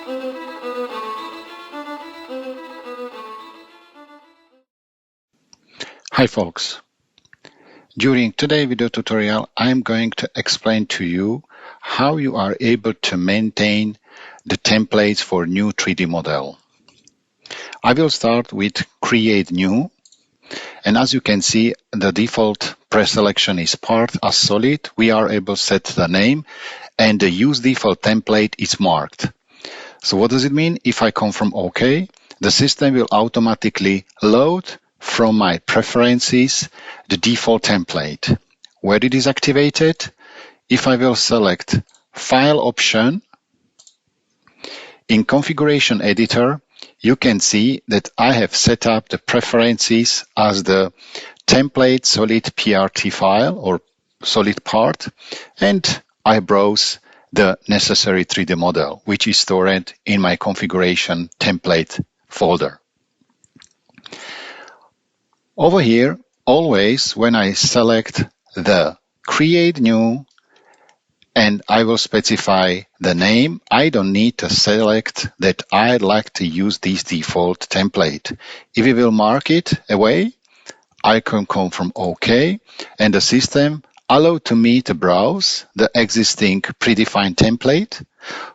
Hi folks. During today's video tutorial, I'm going to explain to you how you are able to maintain the templates for new 3D model. I will start with create new, and as you can see, the default preselection is part as solid. We are able to set the name, and the use default template is marked. So what does it mean? If I come from OK, the system will automatically load from my preferences the default template. Where it is activated, if I will select File option, in Configuration Editor, you can see that I have set up the preferences as the template solid PRT file or solid part, and I browse the necessary 3D model, which is stored in my configuration template folder. Over here, always when I select the create new and I will specify the name, I don't need to select that I'd like to use this default template. If it will mark it away, I can come from OK, and the system allow to me to browse the existing predefined template,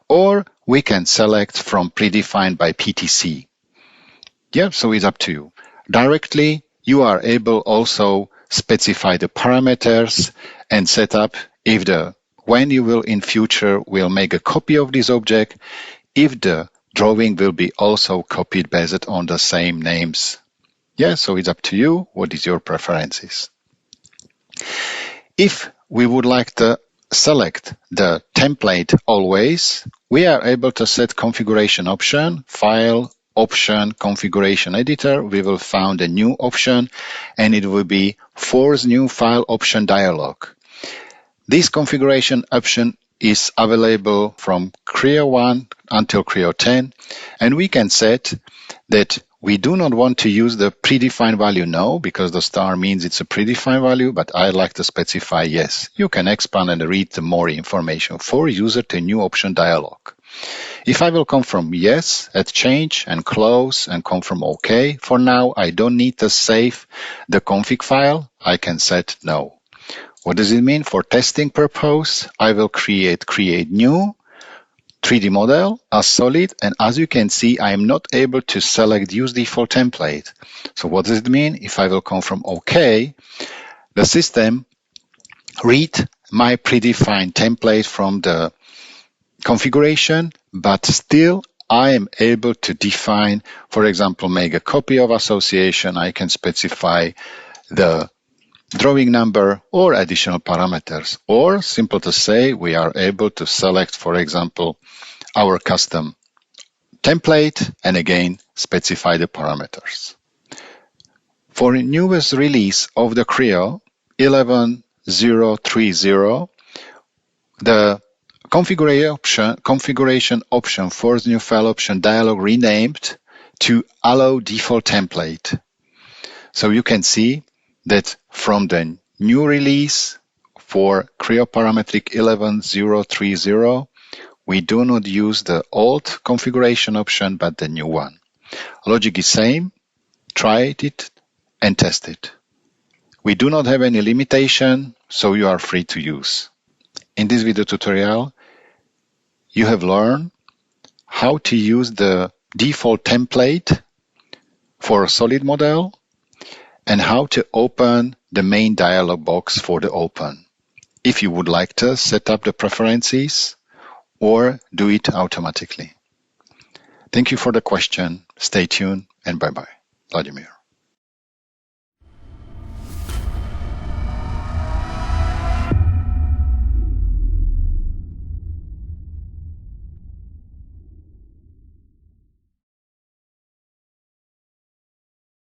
or we can select from predefined by PTC. Yeah, so it's up to you. Directly, you are able also specify the parameters and set up if when you will in future will make a copy of this object, if the drawing will be also copied based on the same names. Yeah, so it's up to you. What is your preferences? If we would like to select the template always, we are able to set configuration option, file, option, configuration editor. We will find a new option and it will be force new file option dialog. This configuration option is available from Creo 1 until Creo 10, and we can set that we do not want to use the predefined value now, because the star means it's a predefined value, but I'd like to specify yes. You can expand and read the more information for user to new option dialog. If I will come from yes at change and close and come from OK, for now I don't need to save the config file. I can set no. What does it mean? For testing purpose, I will create new 3D model as solid, and as you can see, I am not able to select use default template. So what does it mean? If I will come from OK, the system read my predefined template from the configuration, but still I am able to define, for example, make a copy of association. I can specify the drawing number or additional parameters, or simple to say, we are able to select, for example, our custom template and again specify the parameters. For the newest release of the Creo 11.030, the configuration option for the new file option dialog renamed to allow default template. So you can see that from the new release for Creo Parametric 11.030, we do not use the old configuration option, but the new one. Logic is same, try it and test it. We do not have any limitation, so you are free to use. In this video tutorial, you have learned how to use the default template for a solid model and how to open the main dialog box for the open. If you would like to set up the preferences or do it automatically. Thank you for the question. Stay tuned and bye-bye. Vladimir.